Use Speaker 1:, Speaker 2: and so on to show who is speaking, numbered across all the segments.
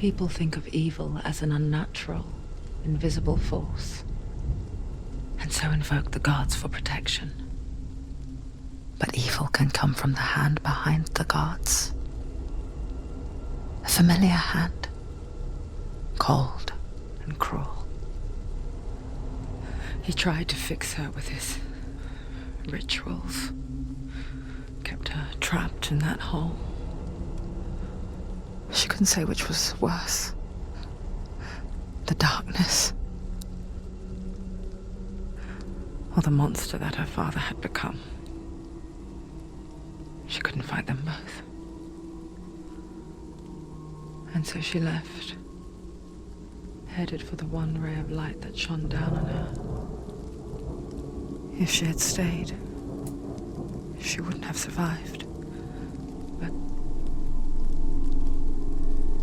Speaker 1: People think of evil as an unnatural, invisible force, and so invoke the gods for protection. But evil can come from the hand behind the gods. A familiar hand, cold and cruel. He tried to fix her with his rituals, kept her trapped in that hole. She couldn't say which was worse. The darkness, or the monster that her father had become. She couldn't fight them both. And so she left, headed for the one ray of light that shone down on her. If she had stayed, she wouldn't have survived. But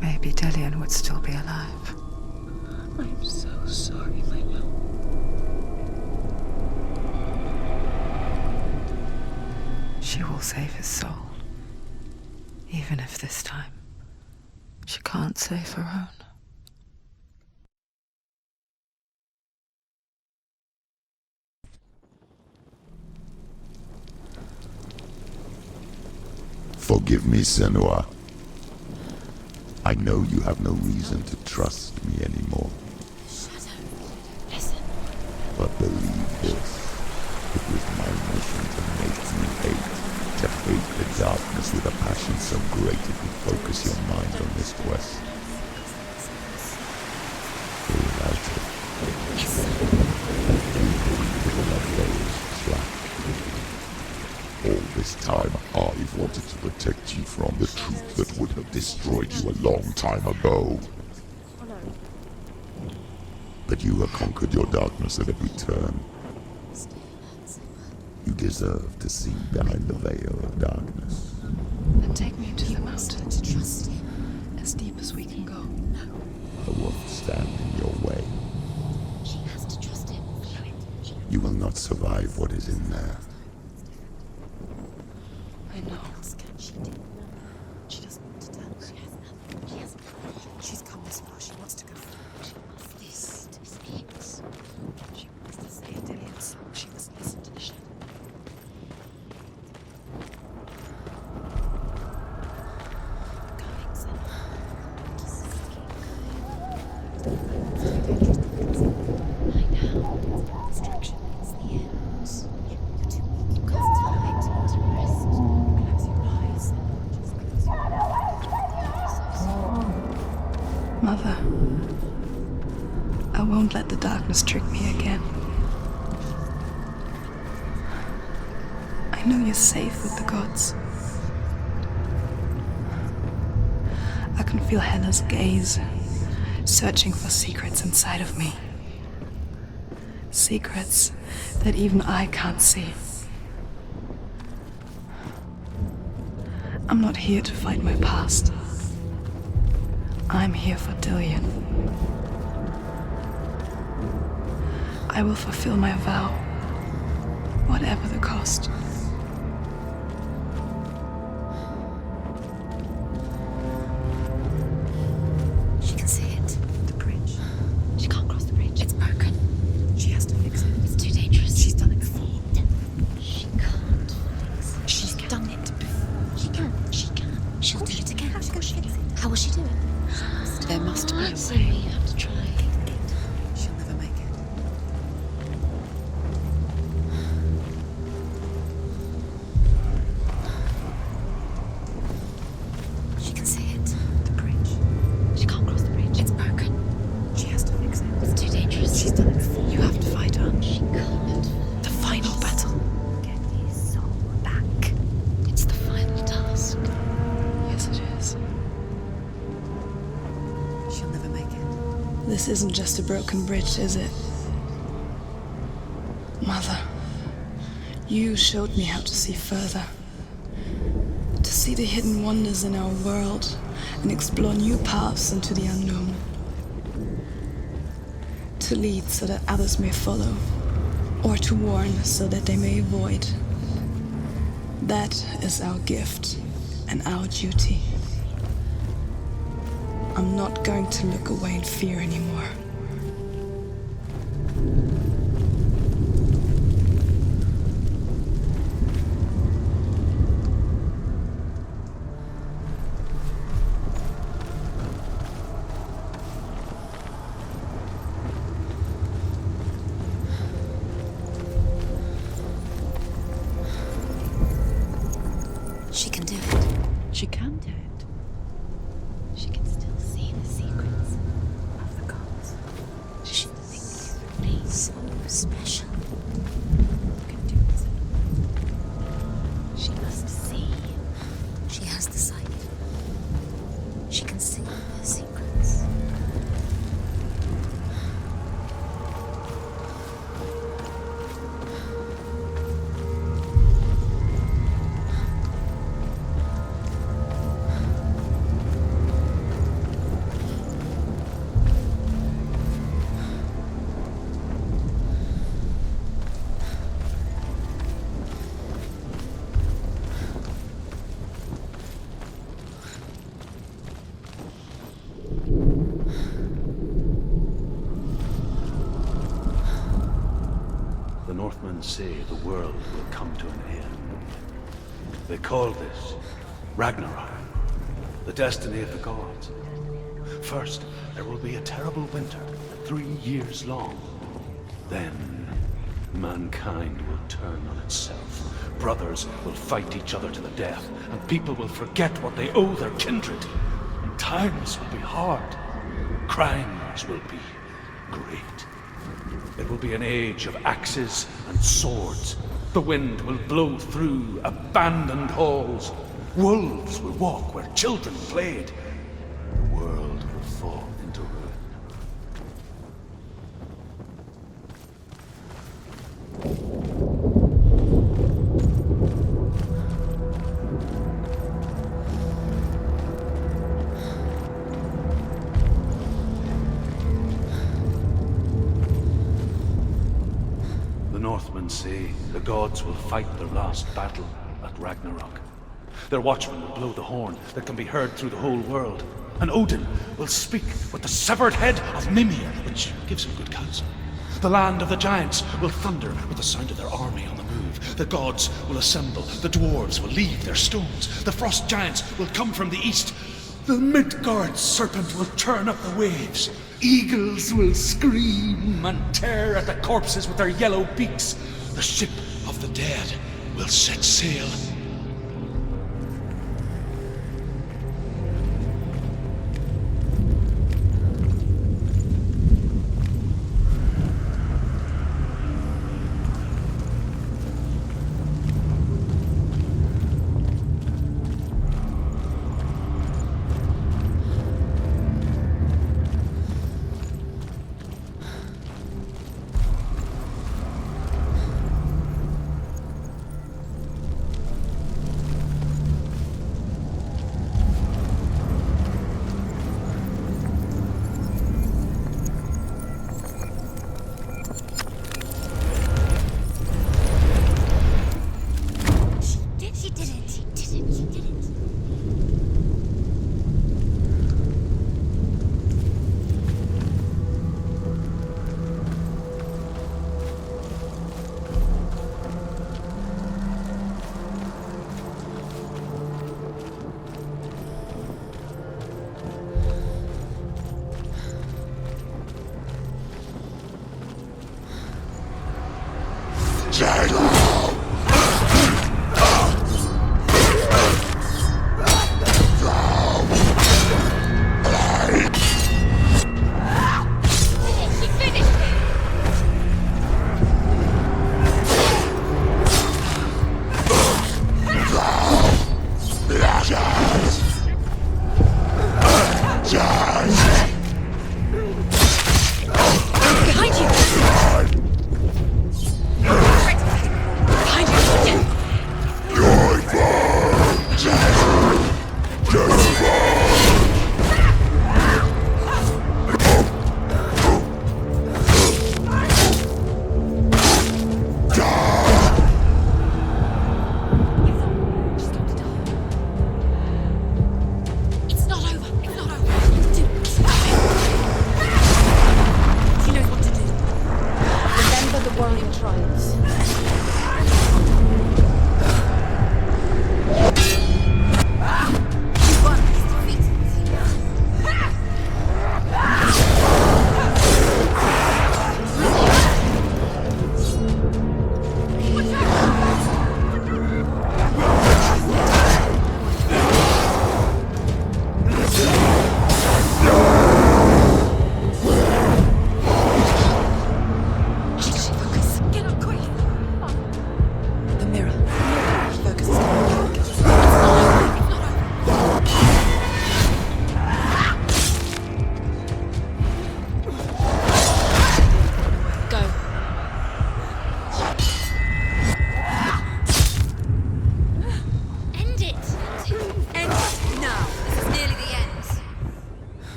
Speaker 1: maybe Delian would still be alive.
Speaker 2: I'm so sorry, my love.
Speaker 1: She will save his soul, even if this time she can't save her own.
Speaker 3: Forgive me, Senua. I know you have no reason to trust me anymore.
Speaker 2: Shadow, listen.
Speaker 3: But believe this, it was my mission to make you hate the darkness with a passion so great it would focus your mind on this quest. Without it, you will have those trapped. All this time, I've wanted to protect you from the truth that would have destroyed you a long time ago. But you have conquered your darkness at every turn. You deserve to see behind the veil of darkness.
Speaker 1: Then take me to the mountain, to trust him, as deep as we can go.
Speaker 3: I won't stand in your way.
Speaker 2: She has to trust him.
Speaker 3: You will not survive what is in there.
Speaker 1: I know.
Speaker 2: She did. She doesn't want to tell. She has nothing. She has nothing. She's come this far. She wants to go forward. She must listen to his ears. She wants to save Delian's soul. She must listen to the shadow. Going, son. Lie down. Destruction is the end. You're too weak. You can't fight to rest. Close your eyes. Just close your eyes.
Speaker 1: Mother, I won't let the darkness trick me again. I know you're safe with the gods. I can feel Hela's gaze, searching for secrets inside of me. Secrets that even I can't see. I'm not here to fight my past. I'm here for Delian. I will fulfill my vow, whatever the cost.
Speaker 2: She can see it. The bridge. She can't cross the bridge. It's broken. She has to fix it. It's too dangerous. She's done it before. She can't fix it. She's done it before. She can. She can. She'll do it again. How will she fix it? How will she do it?
Speaker 1: There must be a
Speaker 2: So
Speaker 1: way.
Speaker 2: we have to try.
Speaker 1: She'll never make it.
Speaker 2: She can see it. The bridge. She can't cross the bridge. It's broken. She has to fix it. It's too dangerous.
Speaker 1: She's done it before. You have to fight her.
Speaker 2: She can't.
Speaker 1: The final battle.
Speaker 2: Get his soul back. It's the final task.
Speaker 1: Yes, it is.
Speaker 2: She'll never make it.
Speaker 1: This isn't just a broken bridge, is it? Mother, you showed me how to see further. To see the hidden wonders in our world and explore new paths into the unknown. To lead so that others may follow, or to warn so that they may avoid. That is our gift and our duty.
Speaker 4: I'm not going to look away in fear anymore.
Speaker 2: She can do it.
Speaker 1: She can do it.
Speaker 2: She can still see the secrets of the gods. She thinks she's so special. Can do this. She must see. She has the sight. She can see the secrets.
Speaker 5: The Northmen say the world will come to an end. They call this Ragnarok, the destiny of the gods. First, there will be a terrible winter, 3 years long. Then, mankind will turn on itself. Brothers will fight each other to the death, and people will forget what they owe their kindred. Times will be hard. Crimes will be great. It will be an age of axes and swords. The wind will blow through abandoned halls. Wolves will walk where children played. The world will fall into ruin. The Northmen say the gods will fight their last battle at Ragnarok. Their watchmen will blow the horn that can be heard through the whole world. And Odin will speak with the severed head of Mimir, which gives him good counsel. The land of the giants will thunder with the sound of their army on the move. The gods will assemble. The dwarves will leave their stones. The frost giants will come from the east. The Midgard serpent will turn up the waves. Eagles will scream and tear at the corpses with their yellow beaks. The ship of the dead will set sail.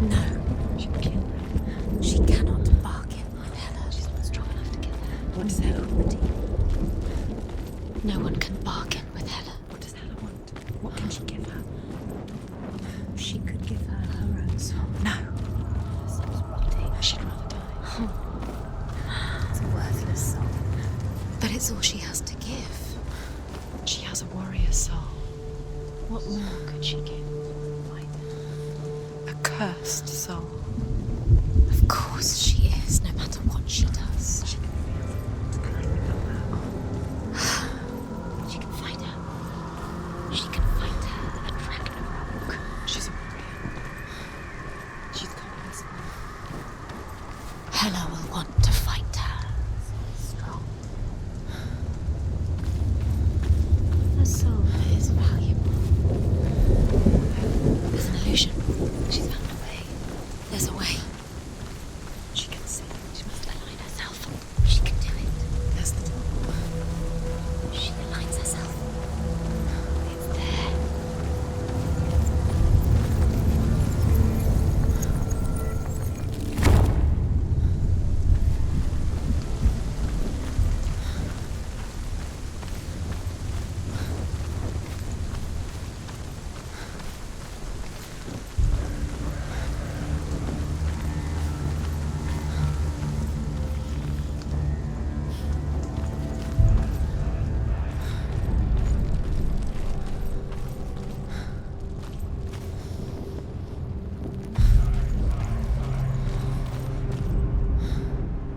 Speaker 2: No. She'll kill her. She cannot bargain with Hela. She's not strong enough to kill her. What does Hela want? No one can bargain with Hela. What does Hela want? What can she give her? She could give her her own soul. No. Her soul's rotting. She'd rather die. It's a worthless soul. But it's all she has to give. She has a warrior soul. What more could she give? A cursed soul. Of course she is, no matter what she does. She can fight her. She can fight her at Ragnarok. She's a warrior. She's Connor's. Hela will want to fight her. Strong. Her soul is valuable. There's an illusion. She's found a way. There's a way. She can see. She must align herself. She can do it. There's the door. She aligns herself. It's there.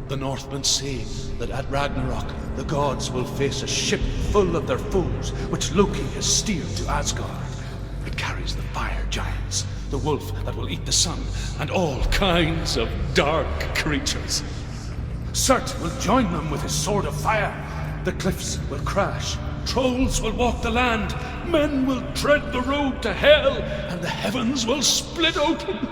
Speaker 5: The Northmen say that at Ragnarok, the gods will face a ship full of their foes, which Loki has steered to Asgard. It carries the fire giants, the wolf that will eat the sun, and all kinds of dark creatures. Surt will join them with his sword of fire. The cliffs will crash, trolls will walk the land, men will tread the road to hell, and the heavens will split open.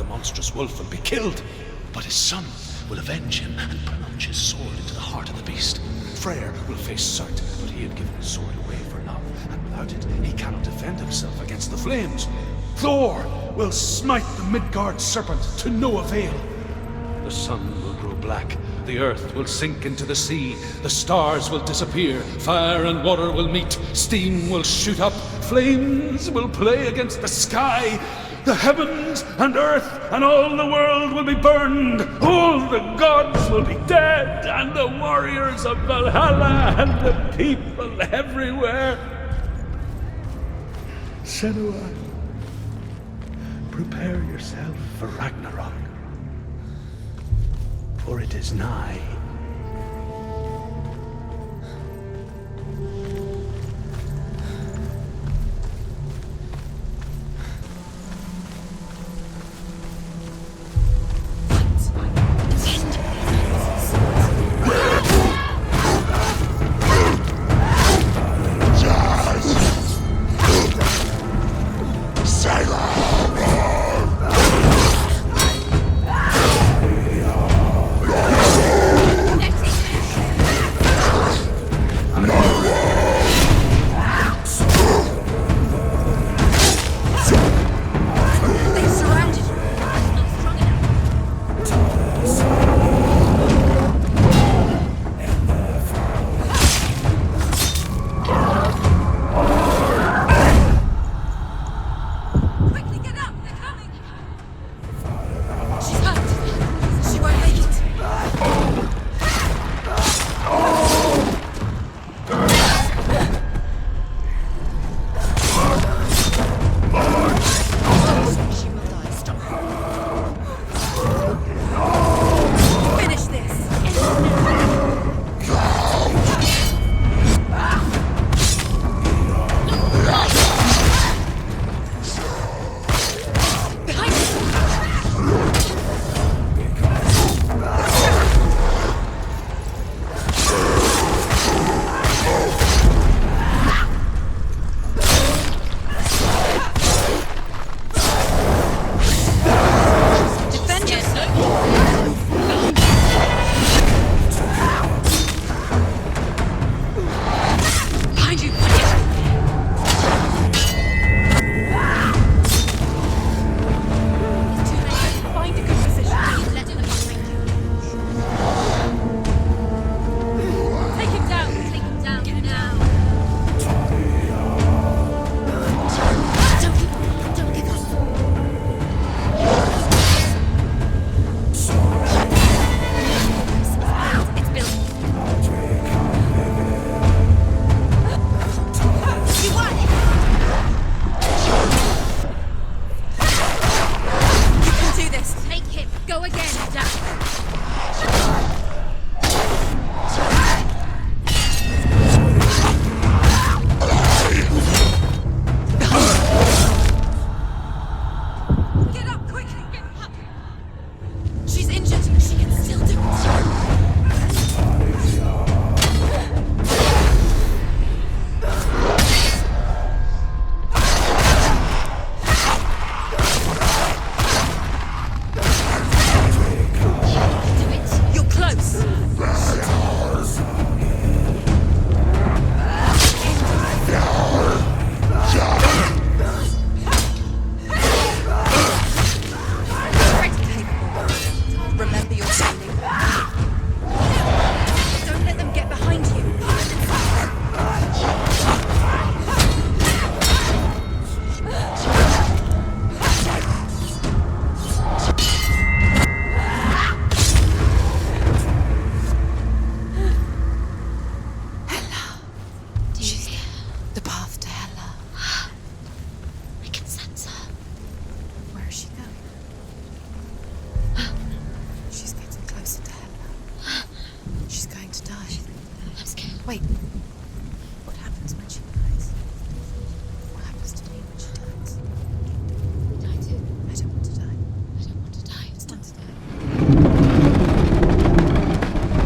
Speaker 5: the monstrous wolf and be killed. But his son will avenge him and plunge his sword into the heart of the beast. Freyr will face Surt, but he had given his sword away for love, and without it he cannot defend himself against the flames. Thor will smite the Midgard serpent to no avail. The sun will grow black, the earth will sink into the sea, the stars will disappear, fire and water will meet, steam will shoot up, flames will play against the sky, the heavens and earth and all the world will be burned, all the gods will be dead, and the warriors of Valhalla and the people everywhere. Senua, prepare yourself for Ragnarok, for it is nigh.
Speaker 2: Wait. What happens when she dies? What happens to me when she dies?
Speaker 1: Die too.
Speaker 2: I don't want to die.
Speaker 1: I don't want to die.
Speaker 2: I just want to die.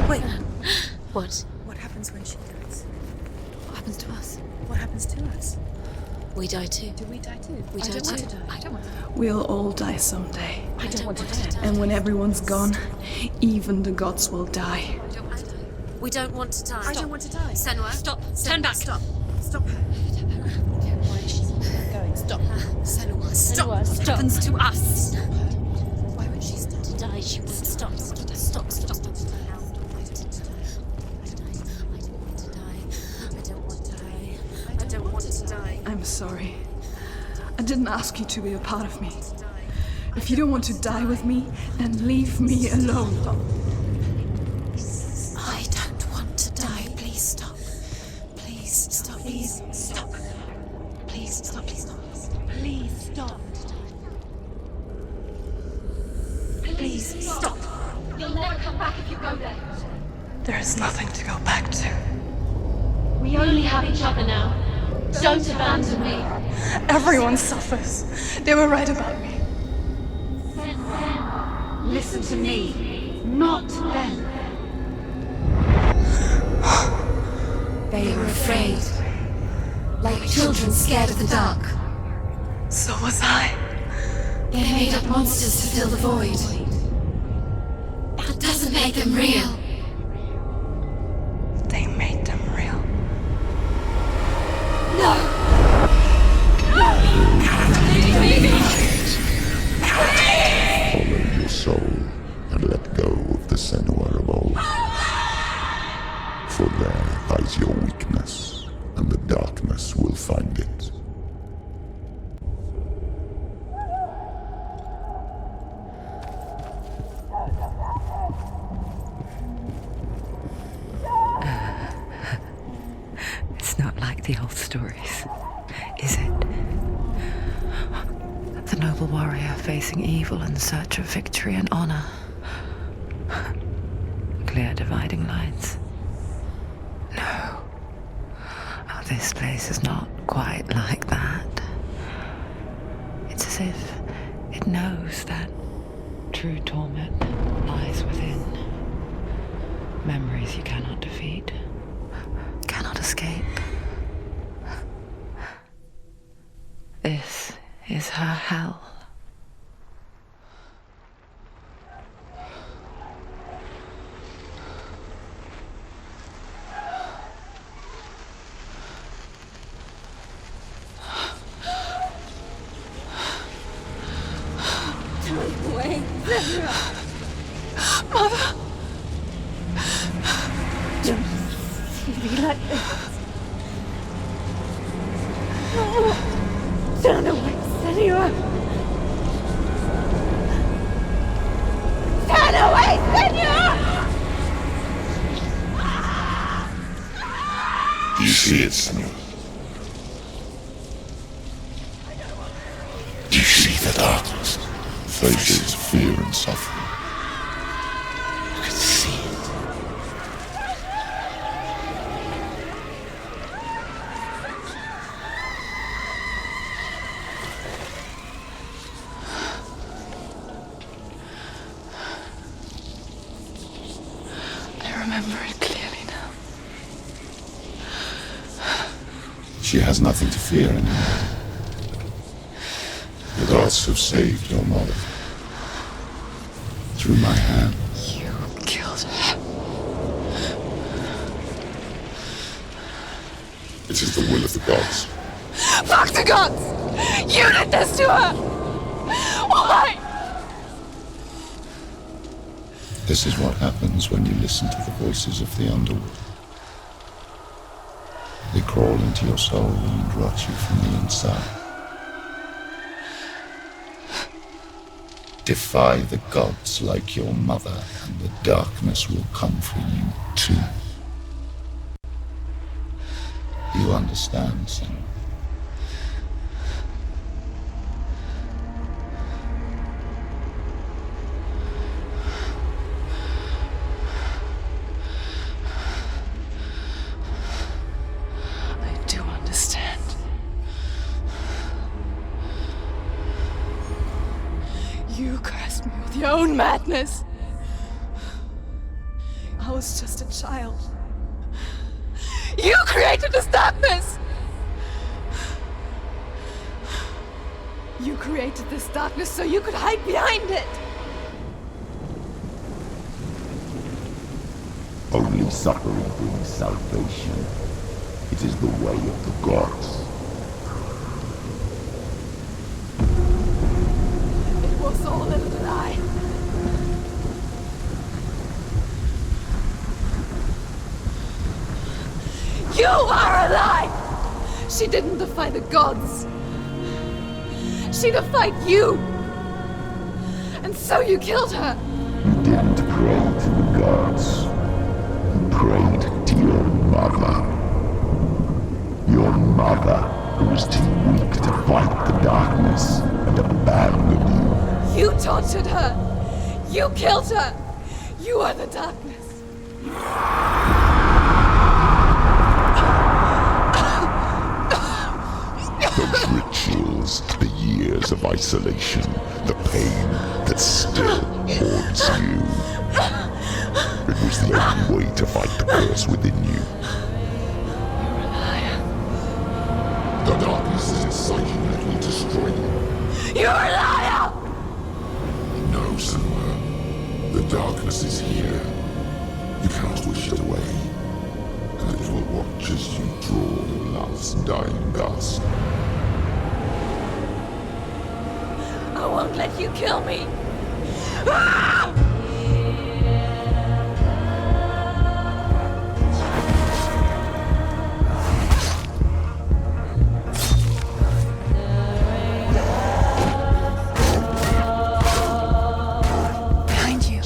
Speaker 1: Wait. What?
Speaker 2: What happens when she dies?
Speaker 1: What happens to us?
Speaker 2: What happens to us?
Speaker 1: We die too.
Speaker 2: Do we die too?
Speaker 1: We
Speaker 2: I
Speaker 1: die
Speaker 2: don't want
Speaker 1: too.
Speaker 2: to die. I don't want to die.
Speaker 4: We'll all die someday.
Speaker 2: I don't want to die.
Speaker 4: And when everyone's gone, even the gods will die.
Speaker 2: We don't want to die.
Speaker 6: I don't want to die.
Speaker 2: Senua, stop. Turn back.
Speaker 6: Stop. Stop her.
Speaker 2: Why is she going? Stop. Senua, stop.
Speaker 6: Senua,
Speaker 2: What happens to us?
Speaker 6: Why would she stop?
Speaker 2: To die, she won't stop. Stop. I don't want to die.
Speaker 4: I'm sorry. I didn't ask you to be a part of me. If you don't want to die with me, then leave me alone.
Speaker 2: I don't want to die. Please stop. Please stop. Please stop. Please stop. Please stop. Please stop. Please stop.
Speaker 6: You'll never come back if you go there.
Speaker 4: There is nothing to go back to.
Speaker 6: We only have each other now. Don't abandon me.
Speaker 4: Everyone suffers. They were right about me.
Speaker 6: Listen to me, not them.
Speaker 2: They were afraid. Like children scared of the dark.
Speaker 4: So was I.
Speaker 2: They made up monsters to fill the void. That doesn't make them real.
Speaker 4: They made them real.
Speaker 2: No!
Speaker 3: Follow your soul and let go of the Senua of old. For there lies your weakness, and the darkness will find it.
Speaker 1: It's not like the old stories, is it? The noble warrior facing evil in search of victory and honor. Clear dividing lines. No. Oh, this place is not quite like that. It's as if it knows that true torment lies within. Memories you cannot defeat, cannot escape. This is her hell. Mother!
Speaker 6: Don't see me like this. Turn away, Senua! Turn away, Senua!
Speaker 3: Do you see it, Senua? Do you see the darkness? Faces fear and suffering. You can see it.
Speaker 4: I remember it clearly now.
Speaker 3: She has nothing to fear anymore. The gods have saved your mother. Through my hand.
Speaker 4: You killed her.
Speaker 3: It is the will of the gods.
Speaker 4: Fuck the gods! You did this to her! Why?
Speaker 3: This is what happens when you listen to the voices of the underworld. They crawl into your soul and rot you from the inside. Defy the gods like your mother, and the darkness will come for you too. You understand, son?
Speaker 4: I do understand. You cursed me with your own madness. I was just a child. You created this darkness! You created this darkness so you could hide behind it!
Speaker 3: Only suffering brings salvation. It is the way of the gods.
Speaker 4: It was all a lie. You are a lie! She didn't defy the gods. She defied you. And so you killed her.
Speaker 3: You didn't pray to the gods. You prayed to your mother. Your mother, who was too weak to fight the darkness and abandoned you.
Speaker 4: You tortured her. You killed her. You are the darkness.
Speaker 3: Those rituals, the years of isolation, the pain that still haunts you. It was the only way to fight the curse within you. The darkness is inside you that will destroy you.
Speaker 4: You're a liar!
Speaker 3: No, Senua. The darkness is here. You cannot wish it away. And it will watch as you draw your last dying gasp.
Speaker 4: I won't let you kill me.
Speaker 2: Behind you.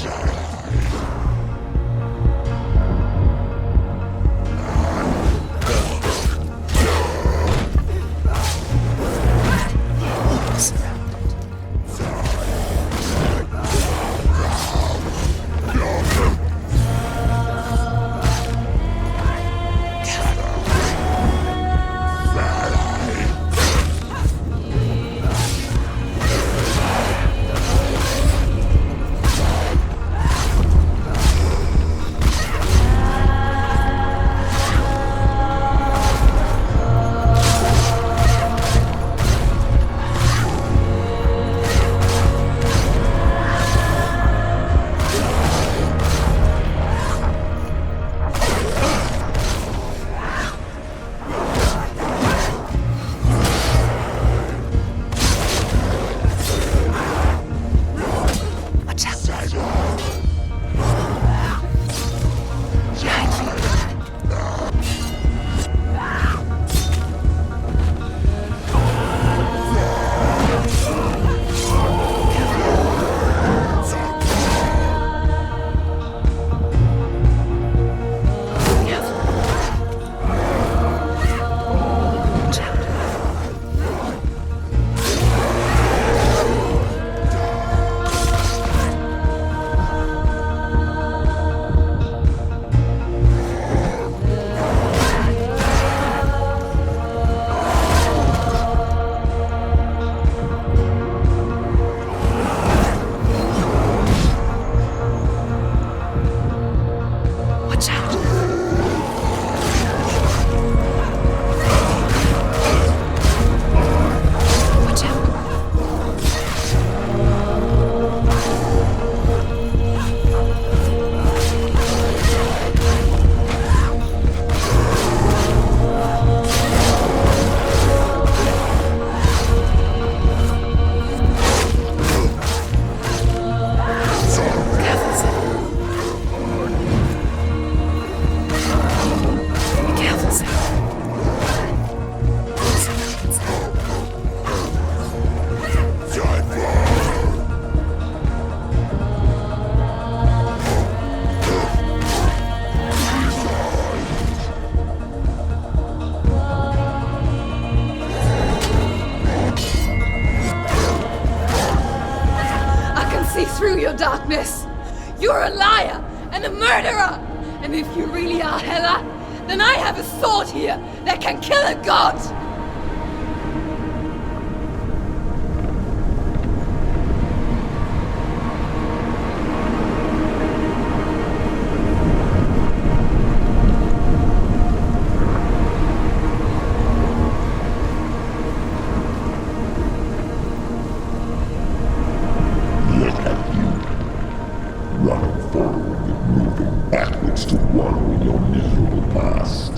Speaker 4: through your darkness. You're a liar and a murderer. And if you really are Hela, then I have a sword here that can kill a god.
Speaker 3: Look at you, running forward and moving backwards to wallow in your miserable past.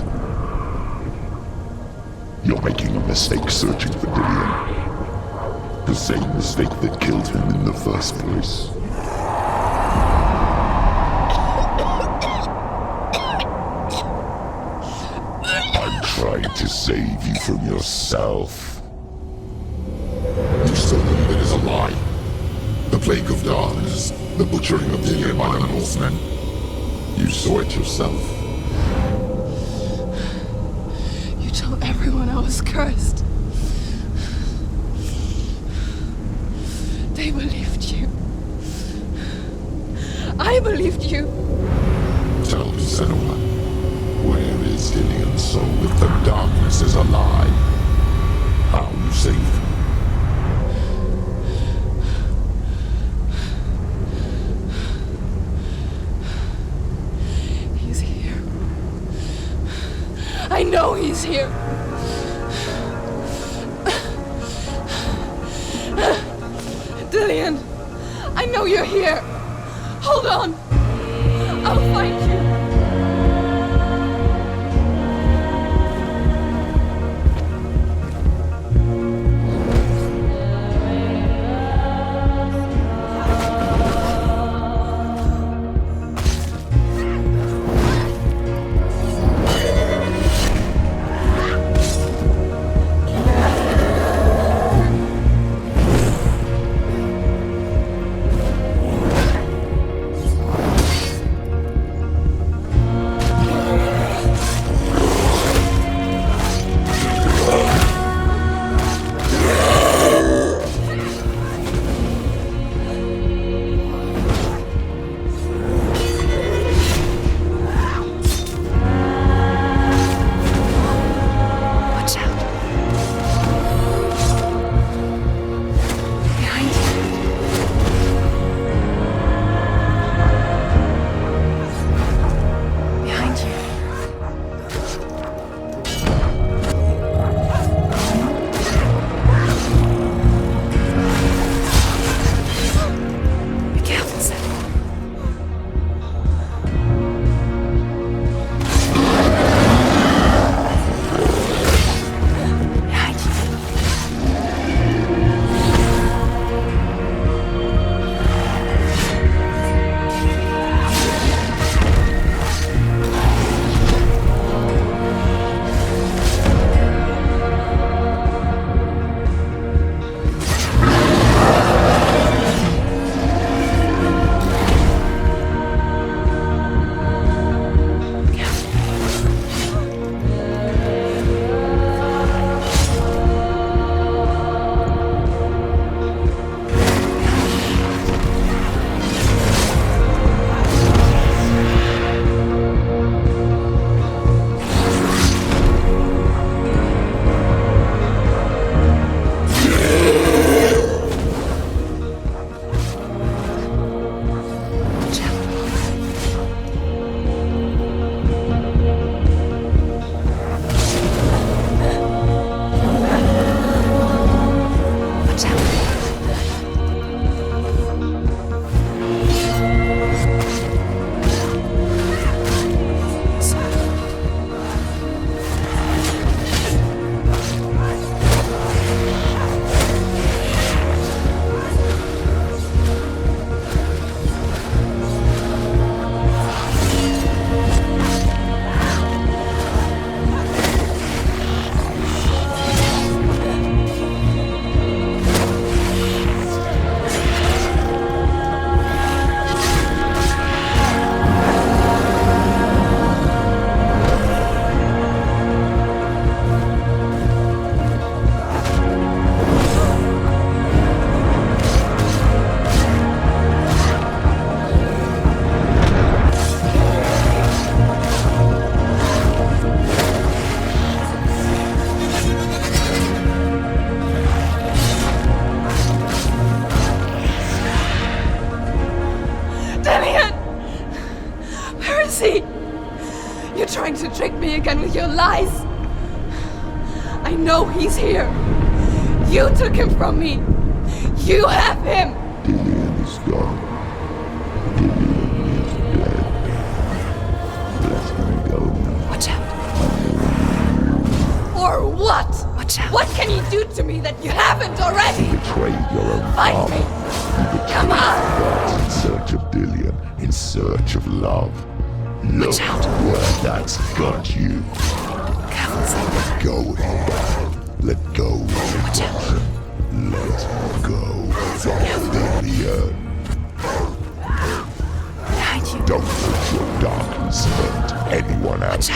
Speaker 3: You're making a mistake searching for Dillion. The same mistake that killed him in the first place. I'm trying to save you from yourself. You still believe it is a lie. The plague of darkness, the butchering of Dillion by the Northmen. You saw it yourself.
Speaker 4: You told everyone I was cursed. They believed you. I believed you.
Speaker 3: Tell me, Senua, where is Dillion's soul if the darkness is a lie? How you saved him?
Speaker 4: He's here. I know he's here. Dillion, I know you're here. Hold on. I'll find you. You're trying to trick me again with your lies. I know he's here. You took him from me. You have him.
Speaker 3: Dillion is gone. Dillion is
Speaker 4: that you haven't already!
Speaker 3: You betrayed your own
Speaker 4: Fight
Speaker 3: father.
Speaker 4: me!
Speaker 3: You betrayed
Speaker 4: Come on!
Speaker 3: gods in search of Dillion, in search of love. Look where that's got you. Let go of your dad. Let go of your daughter. Let go of Dillion. Don't let your darkness hurt anyone else.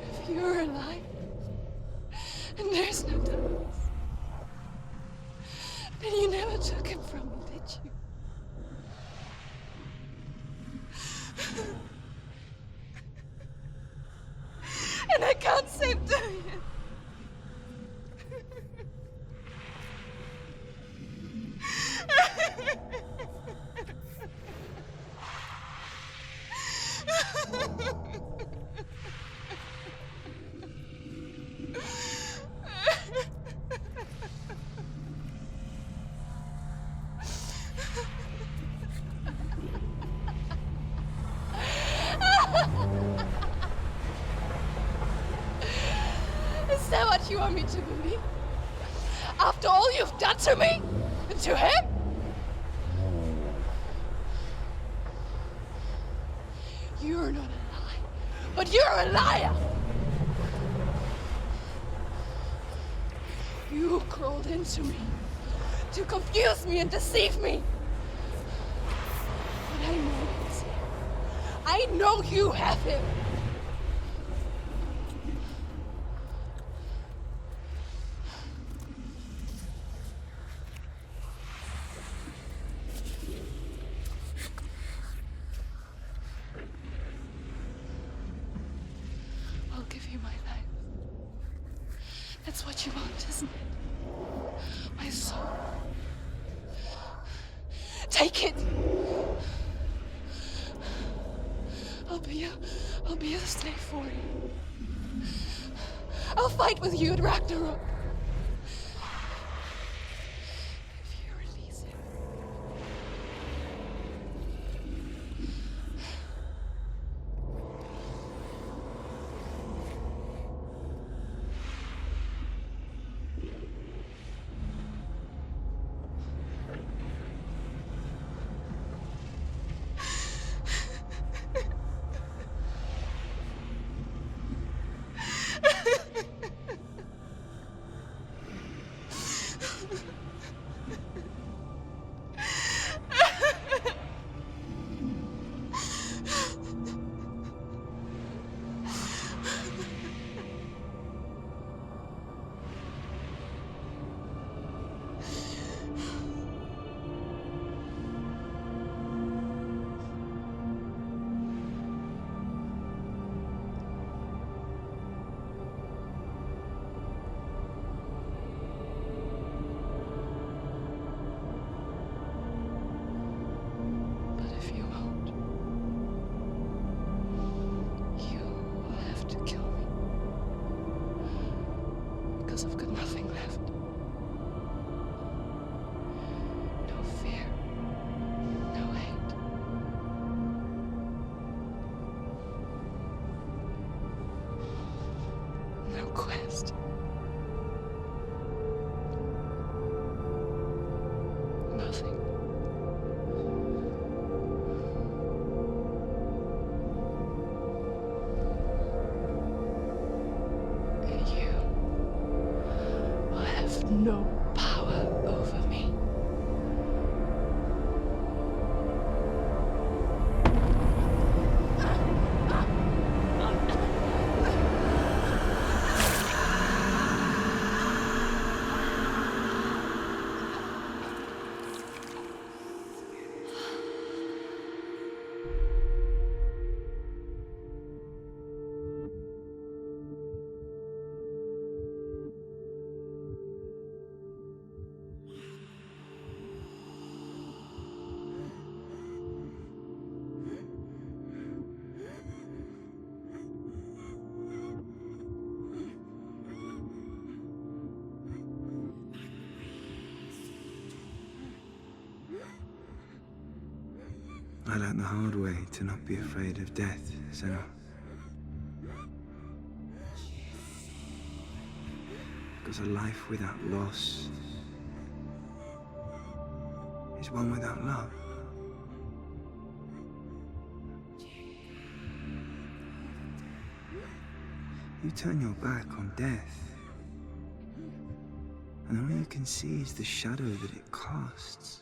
Speaker 4: If you're alive, and there's no darkness, then you never took him from me, did you? And I can't save Dillion. Is that what you want me to believe? After all you've done to me? And to him? You're not a lie, but you're a liar! You crawled into me to confuse me and deceive me. But I know he's here. I know you have him. I'll give you my life. That's what you want, isn't it? My soul. Take it. I'll be a slave for you. I'll fight with you at Ragnarok. If you release him.
Speaker 7: final quest. Nothing. And you will have no power over me.
Speaker 8: I learned the hard way to not be afraid of death, Senua. Because a life without loss is one without love. You turn your back on death, and all you can see is the shadow that it casts.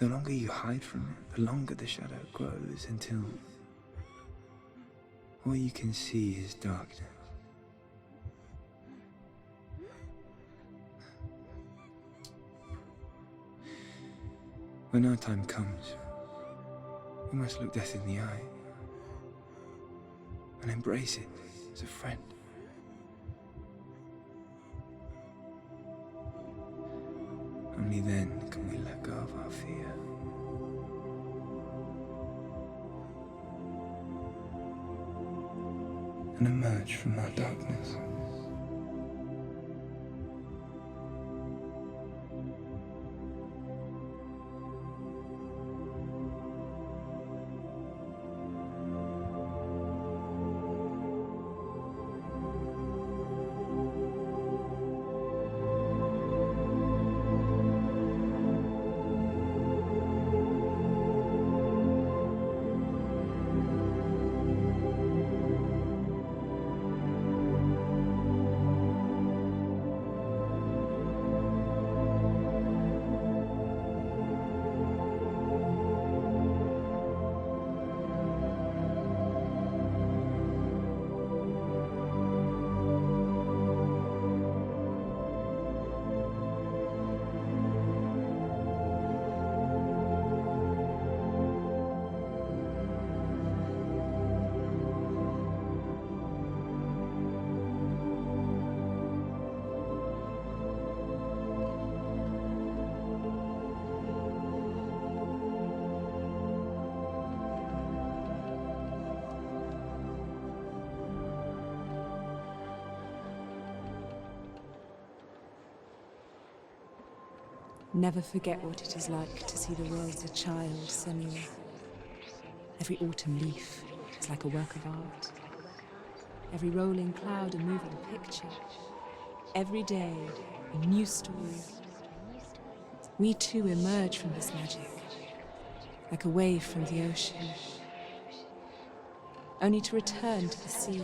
Speaker 8: The longer you hide from it, the longer the shadow grows until all you can see is darkness. When our time comes, we must look death in the eye and embrace it as a friend. Only then can we let go of our fear. And emerge from our darkness.
Speaker 9: Never forget what it is like to see the world as a child, Senua. Every autumn leaf is like a work of art. Every rolling cloud a moving picture. Every day a new story. We too emerge from this magic, like a wave from the ocean, only to return to the sea.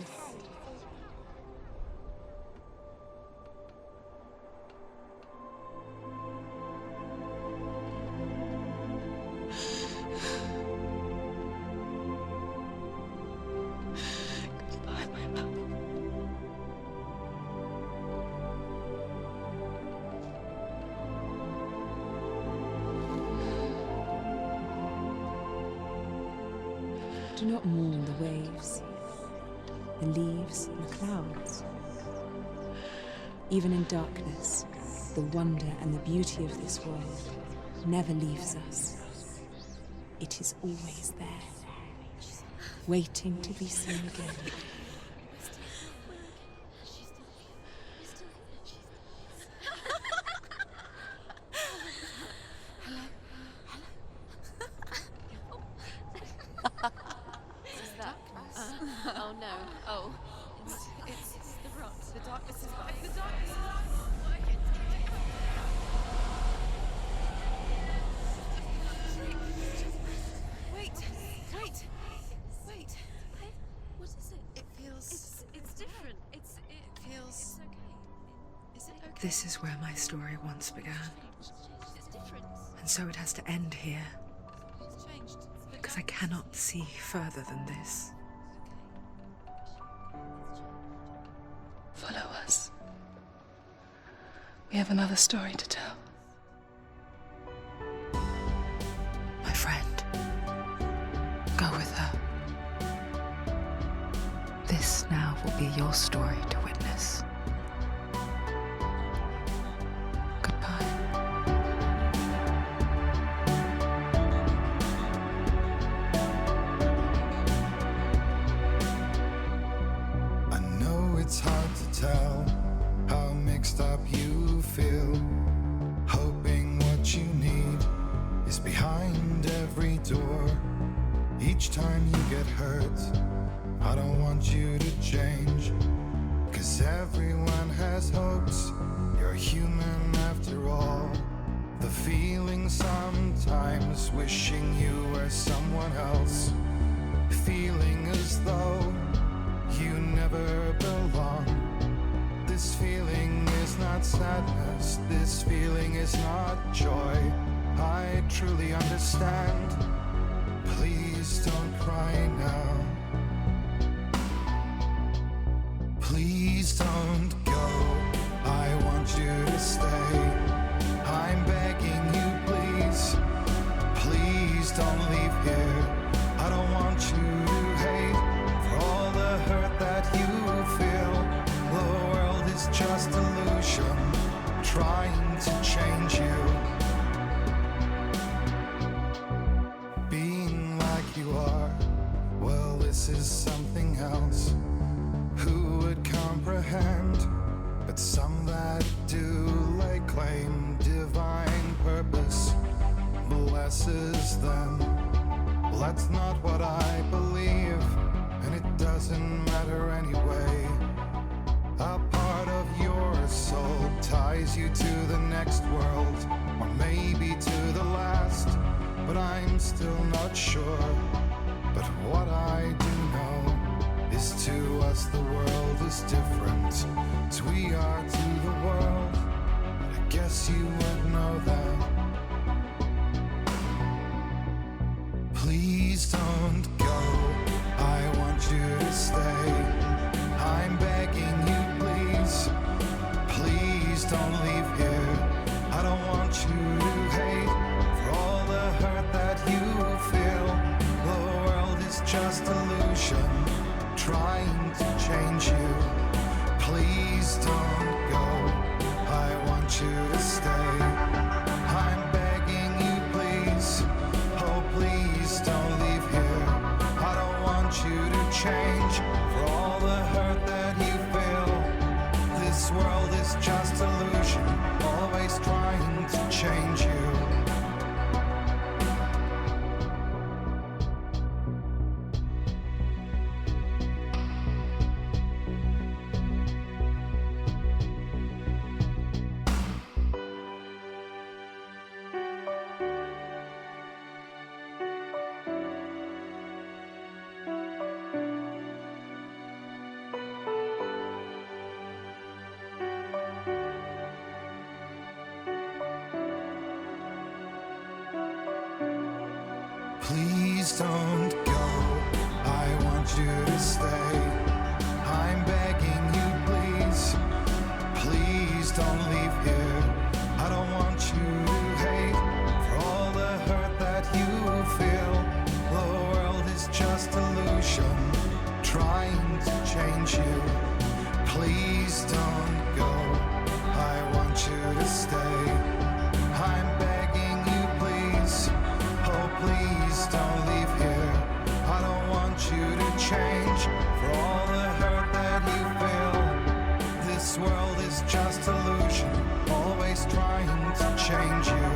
Speaker 9: Do not mourn the waves, the leaves, and the clouds. Even in darkness, the wonder and the beauty of this world never leaves us. It is always there, waiting to be seen again. This is where my story once began. And so it has to end here. Because I cannot see further than this.
Speaker 7: Follow us. We have another story to tell.
Speaker 1: My friend, go with her. This now will be your story to witness. Goodbye.
Speaker 8: I know it's hard to tell how mixed up you feel, hoping what you need is behind every door. Each time you get hurt, I don't want you to change, 'cause everyone has hopes. You're human after all. The feeling sometimes wishing you were someone else, feeling as though you never belong. This feeling is not sadness, this feeling is not joy. I truly understand. Please don't cry now. Please don't go, I want you to stay. I'm begging you, please. Please don't leave here. I don't want you to hate for all the hurt that you feel. The world is just illusion, trying to change you. Being like you are, well, this is something else. Who would comprehend? But some that do lay claim divine purpose blesses them. Well, that's not what I believe, and it doesn't matter anyway. A part of your soul ties you to the next world, or maybe to the last, but I'm still not sure. But what I do know is, to us the world is different, as we are to the world. I guess you would know that. Please don't go, I want you to stay. I'm begging you, please. Please don't leave here. I don't want you to hate for all the hurt that you feel. The world is just illusion, trying to change you. Please don't go, I want you to stay. I'm begging you, please. Oh, please don't leave here. I don't want you to change for all the hurt that you feel. This world is just illusion, always trying to change you. Please don't go, I want you to stay. I'm begging you, please. Please don't leave here. I don't want you to hate for all the hurt that you feel. The world is just illusion, trying to change you. Please don't go, I want you to stay. I'm begging you, please. Oh, please don't leave here. I don't want you to change for all the hurt that you feel. This world is just illusion, always trying to change you.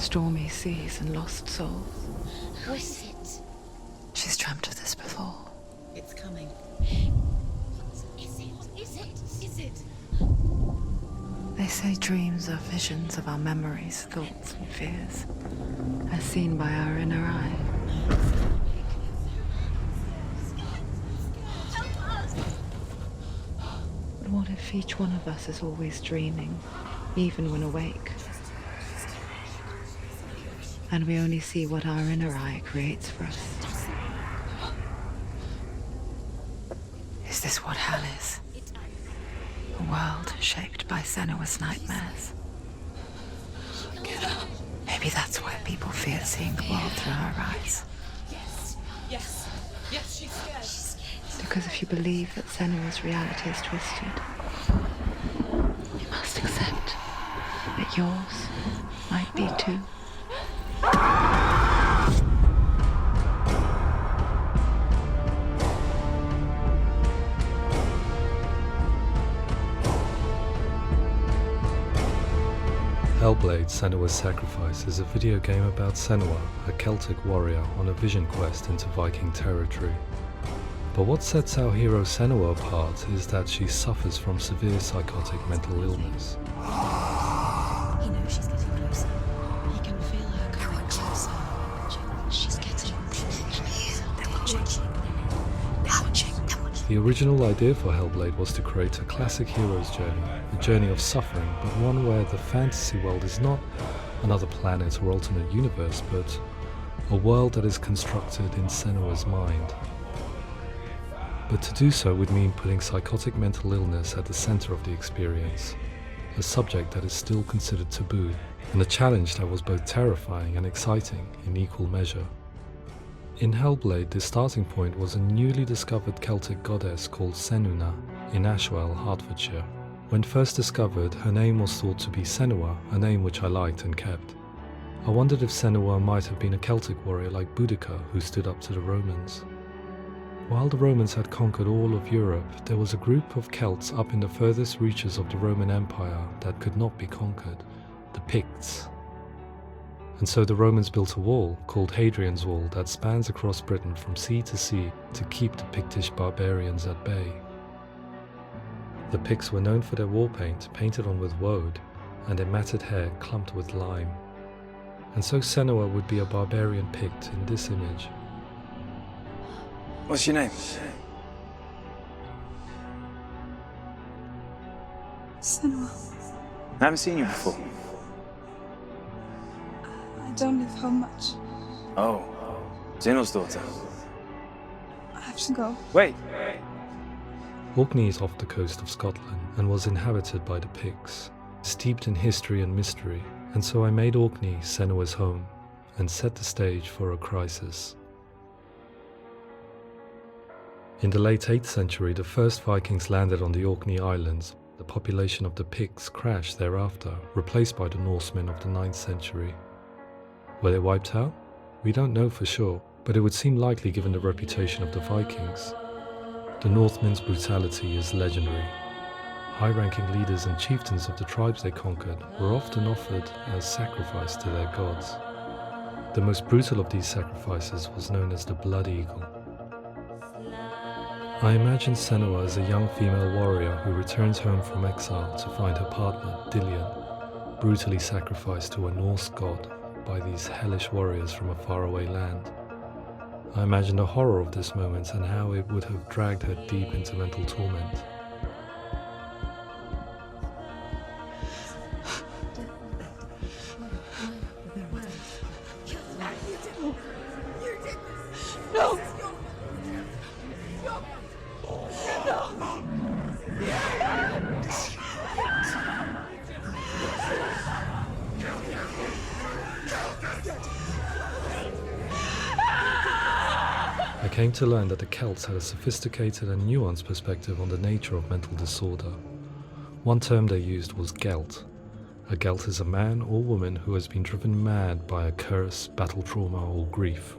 Speaker 1: stormy seas and lost souls.
Speaker 2: Who is it?
Speaker 1: She's dreamt of this before.
Speaker 2: It's coming. Is it?
Speaker 1: They say dreams are visions of our memories, thoughts, and fears, as seen by our inner eye. But what if each one of us is always dreaming, even when awake? And we only see what our inner eye creates for us. Is this what hell is? A world shaped by Senua's nightmares. Maybe that's why people fear seeing the world through her eyes.
Speaker 2: Yes, she's scared.
Speaker 1: Because if you believe that Senua's reality is twisted, you must accept that yours might be too.
Speaker 10: Hellblade Senua's Sacrifice is a video game about Senua, a Celtic warrior on a vision quest into Viking territory. But what sets our hero Senua apart is that she suffers from severe psychotic mental illness.
Speaker 2: He knows she's getting closer. He can feel her coming closer. She's getting closer. They're watching.
Speaker 10: The original idea for Hellblade was to create a classic hero's journey, a journey of suffering, but one where the fantasy world is not another planet or alternate universe, but a world that is constructed in Senua's mind. But to do so would mean putting psychotic mental illness at the center of the experience, a subject that is still considered taboo, and a challenge that was both terrifying and exciting in equal measure. In Hellblade, the starting point was a newly discovered Celtic goddess called Senua in Ashwell, Hertfordshire. When first discovered, her name was thought to be Senua, a name which I liked and kept. I wondered if Senua might have been a Celtic warrior like Boudica who stood up to the Romans. While the Romans had conquered all of Europe, there was a group of Celts up in the furthest reaches of the Roman Empire that could not be conquered, the Picts. And so the Romans built a wall, called Hadrian's Wall, that spans across Britain from sea to sea to keep the Pictish barbarians at bay. The Picts were known for their war paint, painted on with woad, and their matted hair clumped with lime. And so Senua would be a barbarian Pict in this image.
Speaker 11: What's your name?
Speaker 7: Senua.
Speaker 11: I haven't seen you before.
Speaker 7: I don't leave home much.
Speaker 11: Oh, Zeno's daughter.
Speaker 7: I have to go.
Speaker 11: Wait!
Speaker 10: Orkney is off the coast of Scotland and was inhabited by the Picts, steeped in history and mystery, and so I made Orkney Senua's home and set the stage for a crisis. In the late 8th century, the first Vikings landed on the Orkney Islands. The population of the Picts crashed thereafter, replaced by the Norsemen of the 9th century. Were they wiped out? We don't know for sure, but it would seem likely given the reputation of the Vikings. The Northmen's brutality is legendary. High-ranking leaders and chieftains of the tribes they conquered were often offered as sacrifice to their gods. The most brutal of these sacrifices was known as the Blood Eagle. I imagine Senua as a young female warrior who returns home from exile to find her partner, Dillion, brutally sacrificed to a Norse god by these hellish warriors from a faraway land. I imagine the horror of this moment and how it would have dragged her deep into mental torment.
Speaker 4: No!
Speaker 10: I came to learn that the Celts had a sophisticated and nuanced perspective on the nature of mental disorder. One term they used was Gelt. A Gelt is a man or woman who has been driven mad by a curse, battle trauma, or grief.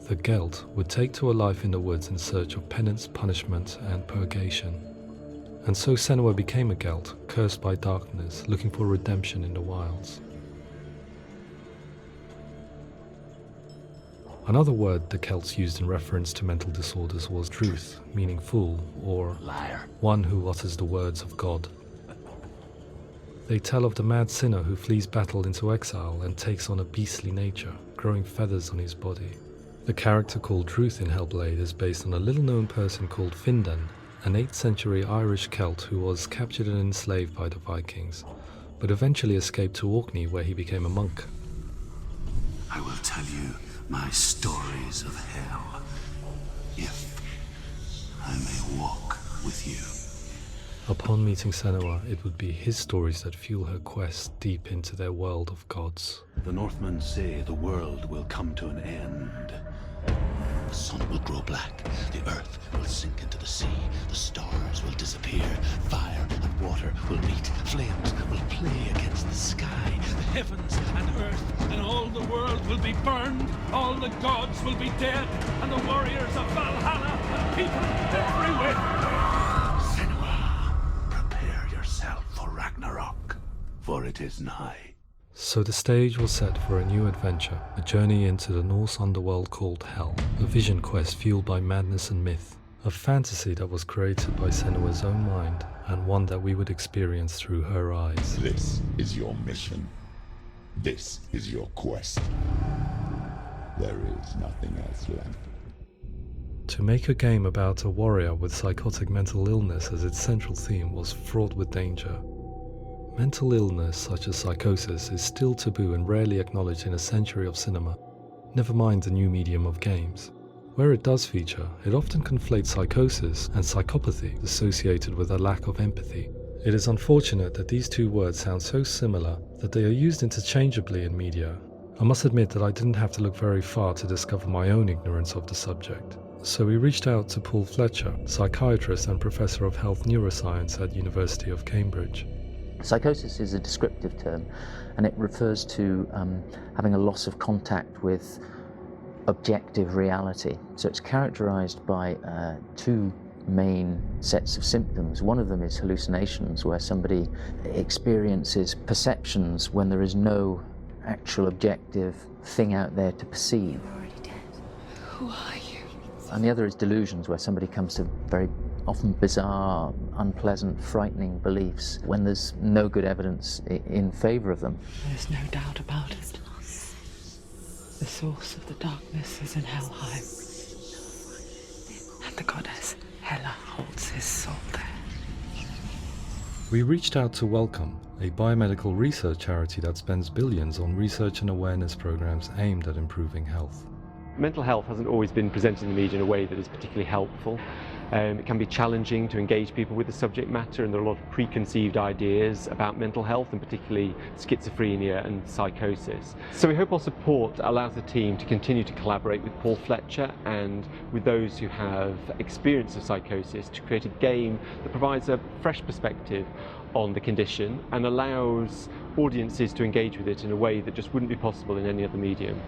Speaker 10: The Gelt would take to a life in the woods in search of penance, punishment, and purgation. And so Senua became a Gelt, cursed by darkness, looking for redemption in the wilds. Another word the Celts used in reference to mental disorders was truth, meaning fool, or
Speaker 3: Liar.
Speaker 10: one who utters the words of God. They tell of the mad sinner who flees battle into exile and takes on a beastly nature, growing feathers on his body. The character called Truth in Hellblade is based on a little-known person called Findan, an 8th century Irish Celt who was captured and enslaved by the Vikings, but eventually escaped to Orkney where he became a monk.
Speaker 3: I will tell you my stories of hell, if I may walk with you.
Speaker 10: Upon meeting Senua, it would be his stories that fuel her quest deep into their world of gods.
Speaker 5: The Northmen say the world will come to an end.
Speaker 3: The sun will grow black, the earth will sink into the sea, the stars will disappear, fire and water will meet, flames will play against the sky,
Speaker 12: The heavens and earth and all the world will be burned, all the gods will be dead, and the warriors of Valhalla and people everywhere.
Speaker 5: Prepare yourself for Ragnarok, for it is nigh.
Speaker 10: So the stage was set for a new adventure, a journey into the Norse underworld called Hell, a vision quest fueled by madness and myth, a fantasy that was created by Senua's own mind, and one that we would experience through her eyes.
Speaker 3: This is your mission. This is your quest. There is nothing else left.
Speaker 10: To make a game about a warrior with psychotic mental illness as its central theme was fraught with danger. Mental illness such as psychosis is still taboo and rarely acknowledged in a century of cinema, never mind the new medium of games. Where it does feature, it often conflates psychosis and psychopathy associated with a lack of empathy. It is unfortunate that these two words sound so similar that they are used interchangeably in media. I must admit that I didn't have to look very far to discover my own ignorance of the subject. So we reached out to Paul Fletcher, psychiatrist and professor of health neuroscience at University of Cambridge.
Speaker 13: Psychosis is a descriptive term, and it refers to having a loss of contact with objective reality. So it's characterized by two main sets of symptoms. One of them is hallucinations, where somebody experiences perceptions when there is no actual objective thing out there to perceive.
Speaker 2: You're already dead.
Speaker 4: Who are you?
Speaker 13: And the other is delusions, where somebody comes to very often bizarre, unpleasant, frightening beliefs when there's no good evidence in favor of them.
Speaker 1: There's no doubt about it. The source of the darkness is in Helheim, and the goddess Hela holds his soul there.
Speaker 10: We reached out to Welcome, a biomedical research charity that spends billions on research and awareness programs aimed at improving health.
Speaker 14: Mental health hasn't always been presented in the media in a way that is particularly helpful. It can be challenging to engage people with the subject matter, and there are a lot of preconceived ideas about mental health, and particularly schizophrenia and psychosis. So we hope our support allows the team to continue to collaborate with Paul Fletcher and with those who have experience of psychosis to create a game that provides a fresh perspective on the condition and allows audiences to engage with it in a way that just wouldn't be possible in any other medium.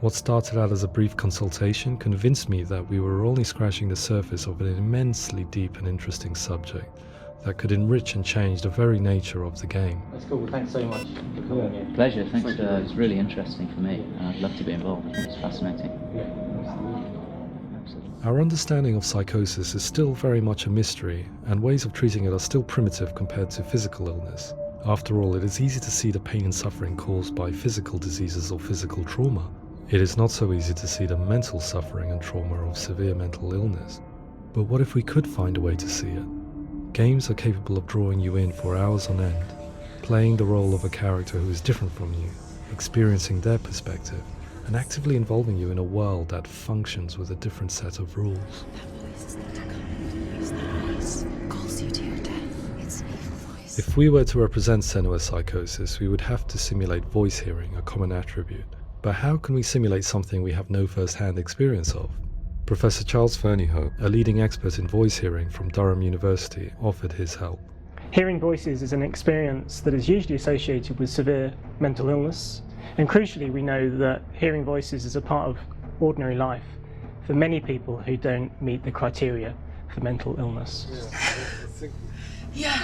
Speaker 10: What started out as a brief consultation convinced me that we were only scratching the surface of an immensely deep and interesting subject that could enrich and change the very nature of the game.
Speaker 15: That's cool. Thanks so much for coming here.
Speaker 13: Pleasure, thanks. It's really interesting for me, and I'd love to be involved. I think it's fascinating.
Speaker 10: Our understanding of psychosis is still very much a mystery, and ways of treating it are still primitive compared to physical illness. After all, it is easy to see the pain and suffering caused by physical diseases or physical trauma. It is not so easy to see the mental suffering and trauma of severe mental illness. But what if we could find a way to see it? Games are capable of drawing you in for hours on end, playing the role of a character who is different from you, experiencing their perspective, and actively involving you in a world that functions with a different set of rules. If we were to represent Senua's psychosis, we would have to simulate voice hearing, a common attribute. But how can we simulate something we have no first-hand experience of? Professor Charles Fernyhough, a leading expert in voice hearing from Durham University, offered his help.
Speaker 16: Hearing voices is an experience that is usually associated with severe mental illness, and crucially we know that hearing voices is a part of ordinary life for many people who don't meet the criteria for mental illness.
Speaker 4: Yeah.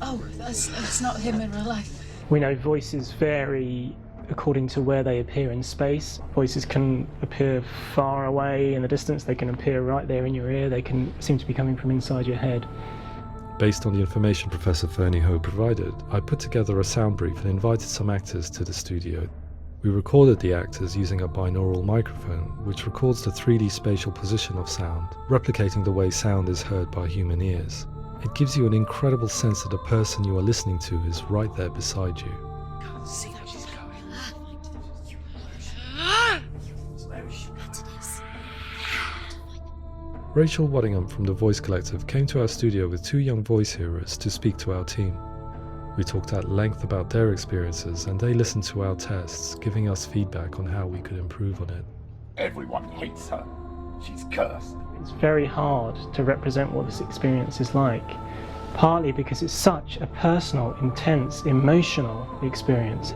Speaker 4: Oh, that's not him in real life.
Speaker 16: We know voices vary according to where they appear in space. Voices can appear far away in the distance, they can appear right there in your ear, they can seem to be coming from inside your head.
Speaker 10: Based on the information Professor Fernie Ho provided, I put together a sound brief and invited some actors to the studio. We recorded the actors using a binaural microphone, which records the 3D spatial position of sound, replicating the way sound is heard by human ears. It gives you an incredible sense that the person you are listening to is right there beside you.
Speaker 2: Can't see how she's going. Where is she?
Speaker 10: Rachel Waddingham from the Voice Collective came to our studio with 2 young voice hearers to speak to our team. We talked at length about their experiences and they listened to our tests, giving us feedback on how we could improve on it.
Speaker 3: Everyone hates her. She's cursed.
Speaker 16: It's very hard to represent what this experience is like, partly because it's such a personal, intense, emotional experience.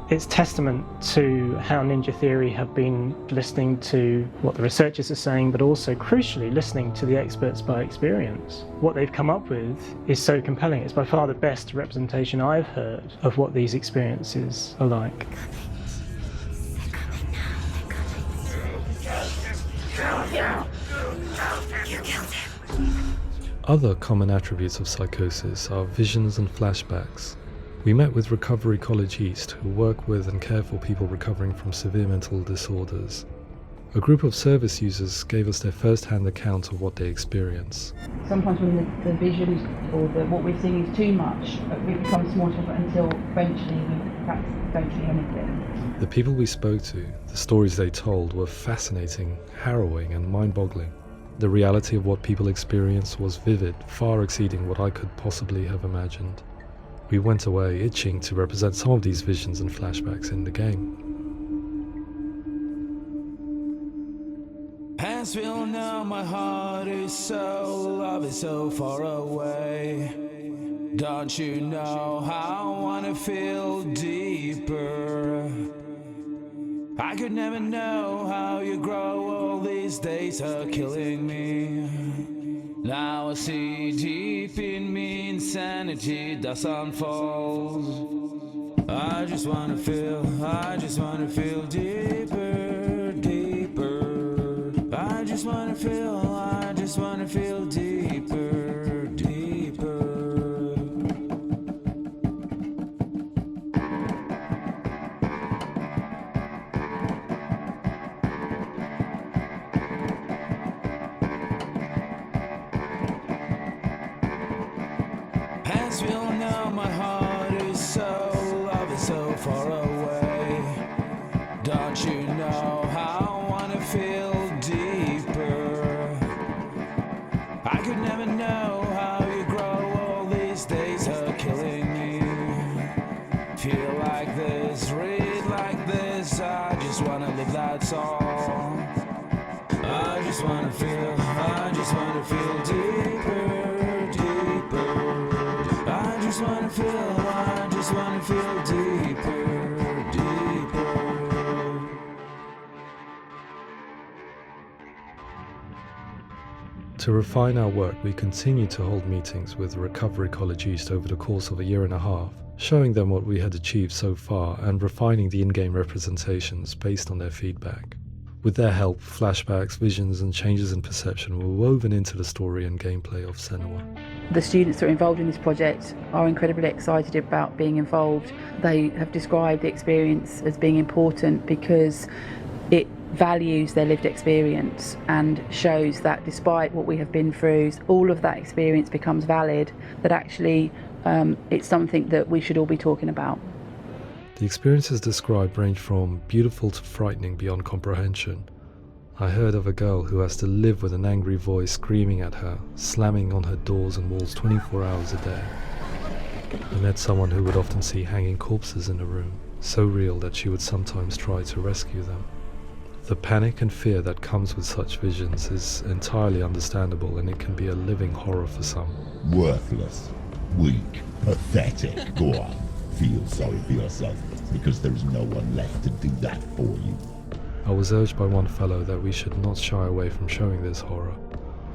Speaker 16: It's testament to how Ninja Theory have been listening to what the researchers are saying, but also, crucially, listening to the experts by experience. What they've come up with is so compelling. It's by far the best representation I've heard of what these experiences are like.
Speaker 10: Other common attributes of psychosis are visions and flashbacks. We met with Recovery College East, who work with and care for people recovering from severe mental disorders. A group of service users gave us their first-hand account of what they experience.
Speaker 17: Sometimes when the visions or what we're seeing is too much, it becomes more difficult until eventually we practice don't see anything.
Speaker 10: The people we spoke to, the stories they told, were fascinating, harrowing and mind-boggling. The reality of what people experienced was vivid, far exceeding what I could possibly have imagined. We went away itching to represent some of these visions and flashbacks in the game.
Speaker 18: Hands will know my heart is so, love is so far away. Don't you know how I wanna feel deeper? I could never know how you grow, all these days are killing me. Now I see deep in me insanity does unfold. I just wanna feel deeper, deeper. I just wanna feel deeper, deeper. Hands will know my heart is so, love is so far away. Don't you know how I wanna feel deeper? I could never know how you grow, all these days are killing me. Feel like this, read like this, I just wanna live, that's all. I just wanna feel deeper, deeper. I just wanna feel deeper, deeper.
Speaker 10: To refine our work, we continue to hold meetings with Recovery College East over the course of a year and a half, showing them what we had achieved so far and refining the in-game representations based on their feedback. With their help, flashbacks, visions and changes in perception were woven into the story and gameplay of Senua.
Speaker 17: The students that are involved in this project are incredibly excited about being involved. They have described the experience as being important because it values their lived experience and shows that despite what we have been through, all of that experience becomes valid, that actually it's something that we should all be talking about.
Speaker 10: The experiences described range from beautiful to frightening beyond comprehension. I heard of a girl who has to live with an angry voice screaming at her, slamming on her doors and walls 24 hours a day. I met someone who would often see hanging corpses in a room, so real that she would sometimes try to rescue them. The panic and fear that comes with such visions is entirely understandable, and it can be a living horror for some.
Speaker 3: Worthless, weak, pathetic. Go on, feel sorry for yourself, because there's no one left to do that for you.
Speaker 10: I was urged by one fellow that we should not shy away from showing this horror,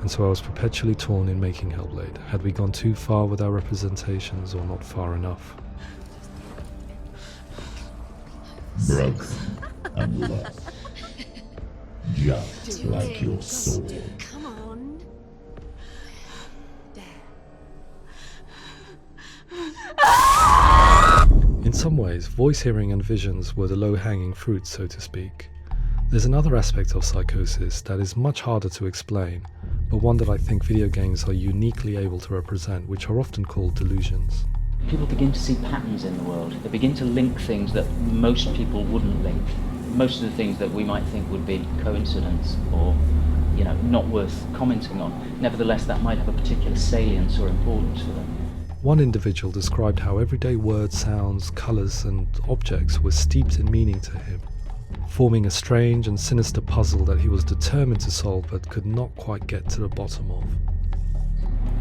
Speaker 10: and so I was perpetually torn in making Hellblade. Had we gone too far with our representations or not far enough?
Speaker 3: broken and lost. Just like your soul.
Speaker 2: Come on.
Speaker 10: In some ways, voice hearing and visions were the low-hanging fruit, so to speak. There's another aspect of psychosis that is much harder to explain, but one that I think video games are uniquely able to represent, which are often called delusions.
Speaker 13: People begin to see patterns in the world. They begin to link things that most people wouldn't link. Most of the things that we might think would be coincidence or, not worth commenting on. Nevertheless, that might have a particular salience or importance for them.
Speaker 10: One individual described how everyday words, sounds, colours and objects were steeped in meaning to him, forming a strange and sinister puzzle that he was determined to solve but could not quite get to the bottom of.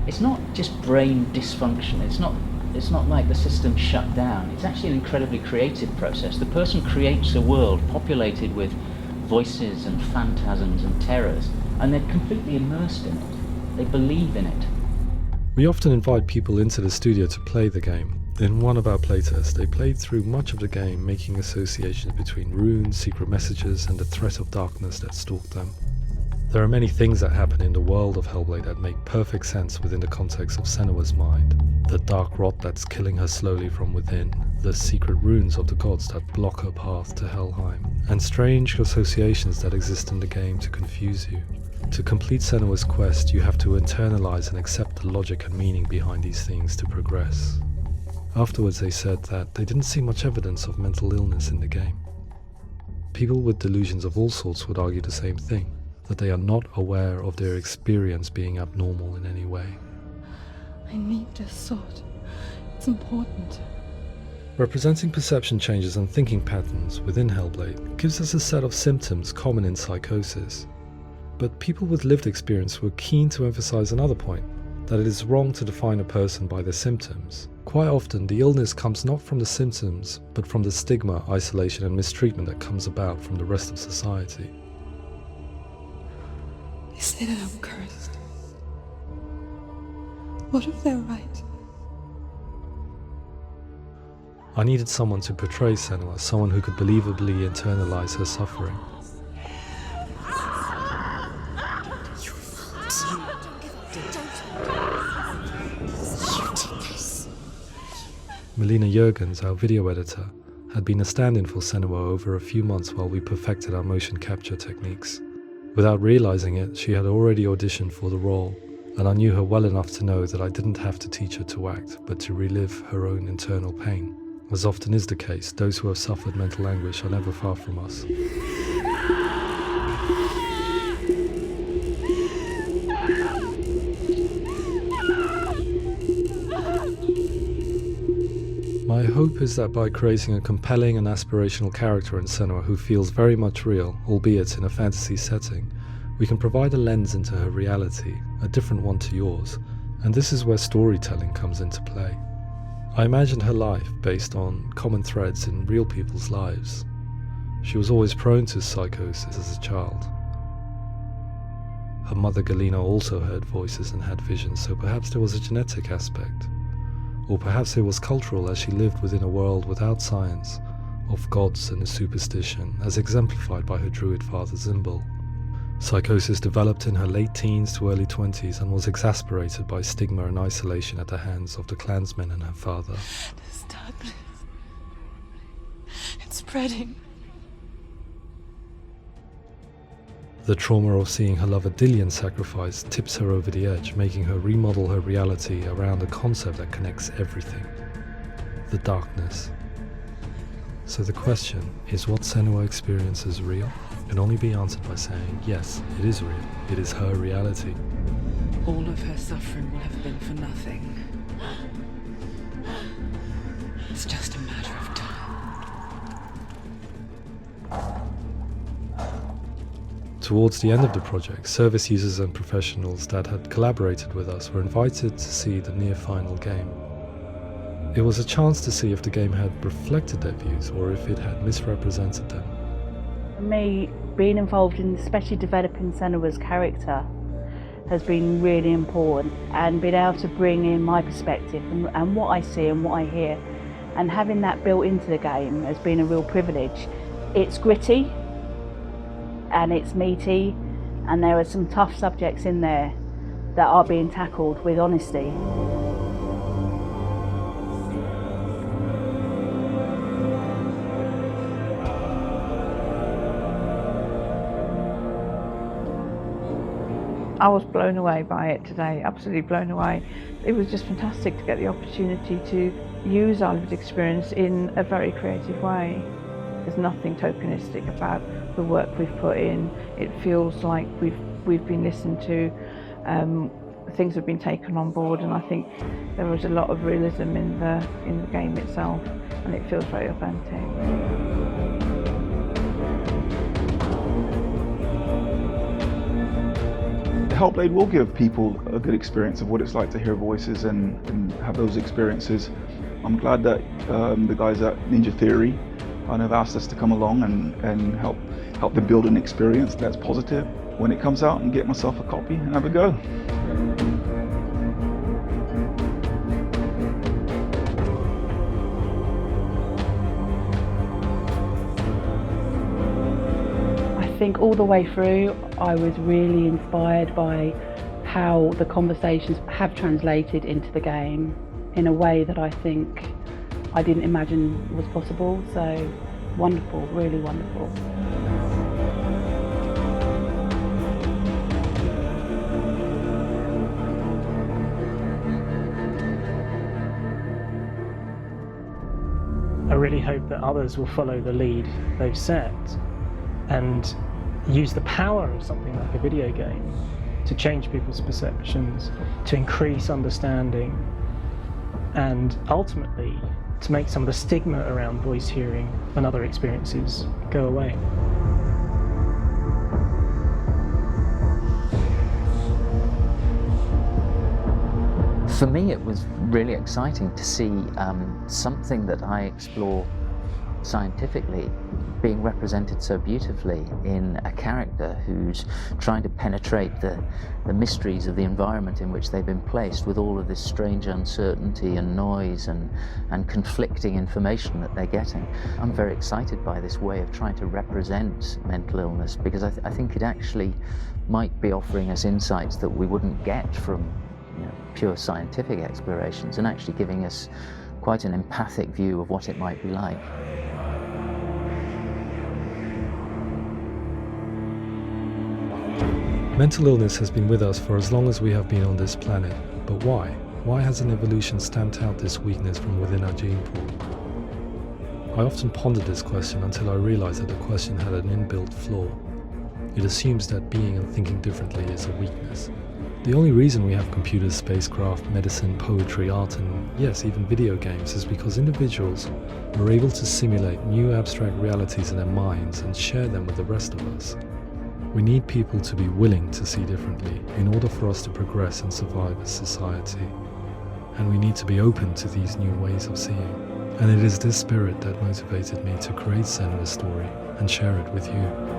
Speaker 13: It's not just brain dysfunction, it's not like the system shut down. It's actually an incredibly creative process. The person creates a world populated with voices and phantasms and terrors, and they're completely immersed in it. They believe in it.
Speaker 10: We often invite people into the studio to play the game. In one of our playtests, they played through much of the game, making associations between runes, secret messages, and the threat of darkness that stalked them. There are many things that happen in the world of Hellblade that make perfect sense within the context of Senua's mind. The dark rot that's killing her slowly from within, the secret runes of the gods that block her path to Helheim, and strange associations that exist in the game to confuse you. To complete Senua's quest, you have to internalize and accept the logic and meaning behind these things to progress. Afterwards they said that they didn't see much evidence of mental illness in the game. People with delusions of all sorts would argue the same thing, that they are not aware of their experience being abnormal in any way.
Speaker 7: I need this sword. It's important.
Speaker 10: Representing perception changes and thinking patterns within Hellblade gives us a set of symptoms common in psychosis. But people with lived experience were keen to emphasize another point, that it is wrong to define a person by their symptoms. Quite often, the illness comes not from the symptoms, but from the stigma, isolation and mistreatment that comes about from the rest of society.
Speaker 7: They say that I'm cursed. What if they're right?
Speaker 10: I needed someone to portray Senua, someone who could believably internalize her suffering. Melina Jurgens, our video editor, had been a stand-in for Senua over a few months while we perfected our motion capture techniques. Without realizing it, she had already auditioned for the role, and I knew her well enough to know that I didn't have to teach her to act, but to relive her own internal pain. As often is the case, those who have suffered mental anguish are never far from us. My hope is that by creating a compelling and aspirational character in Senua who feels very much real, albeit in a fantasy setting, we can provide a lens into her reality, a different one to yours, and this is where storytelling comes into play. I imagined her life based on common threads in real people's lives. She was always prone to psychosis as a child. Her mother Galina also heard voices and had visions, so perhaps there was a genetic aspect. Or perhaps it was cultural, as she lived within a world without science, of gods and a superstition, as exemplified by her druid father Zimbal. Psychosis developed in her late teens to early 20s and was exacerbated by stigma and isolation at the hands of the clansmen and her father.
Speaker 7: This darkness. It's spreading.
Speaker 10: The trauma of seeing her lover Dillian sacrificed tips her over the edge, making her remodel her reality around a concept that connects everything: the darkness. So the question, is what Senua experiences real? Can only be answered by saying, yes, it is real. It is her reality.
Speaker 1: All of her suffering will have been for nothing. It's just a matter of time.
Speaker 10: Towards the end of the project, service users and professionals that had collaborated with us were invited to see the near-final game. It was a chance to see if the game had reflected their views or if it had misrepresented them.
Speaker 17: For me, being involved in especially developing Senua's character has been really important, and being able to bring in my perspective and what I see and what I hear and having that built into the game has been a real privilege. It's gritty and it's meaty, and there are some tough subjects in there that are being tackled with honesty. I was blown away by it today, absolutely blown away. It was just fantastic to get the opportunity to use our lived experience in a very creative way. There's nothing tokenistic about the work we've put in. It feels like we've been listened to, things have been taken on board, and I think there was a lot of realism in the game itself, and it feels very authentic.
Speaker 19: Hellblade will give people a good experience of what it's like to hear voices and have those experiences. I'm glad that the guys at Ninja Theory kind of asked us to come along and help them build an experience that's positive when it comes out, and get myself a copy and have a go.
Speaker 17: I think all the way through I was really inspired by how the conversations have translated into the game in a way that I think I didn't imagine was possible. So wonderful, really wonderful.
Speaker 16: I really hope that others will follow the lead they've set and use the power of something like a video game to change people's perceptions, to increase understanding, and ultimately to make some of the stigma around voice hearing and other experiences go away.
Speaker 13: For me, it was really exciting to see something that I explore scientifically being represented so beautifully in a character who's trying to penetrate the mysteries of the environment in which they've been placed, with all of this strange uncertainty and noise and conflicting information that they're getting. I'm very excited by this way of trying to represent mental illness, because I think it actually might be offering us insights that we wouldn't get from pure scientific explorations, and actually giving us quite an empathic view of what it might be like.
Speaker 10: Mental illness has been with us for as long as we have been on this planet, but why? Why hasn't evolution stamped out this weakness from within our gene pool? I often pondered this question until I realized that the question had an inbuilt flaw. It assumes that being and thinking differently is a weakness. The only reason we have computers, spacecraft, medicine, poetry, art, and yes, even video games is because individuals are able to simulate new abstract realities in their minds and share them with the rest of us. We need people to be willing to see differently in order for us to progress and survive as society. And we need to be open to these new ways of seeing. And it is this spirit that motivated me to create Senua's story and share it with you.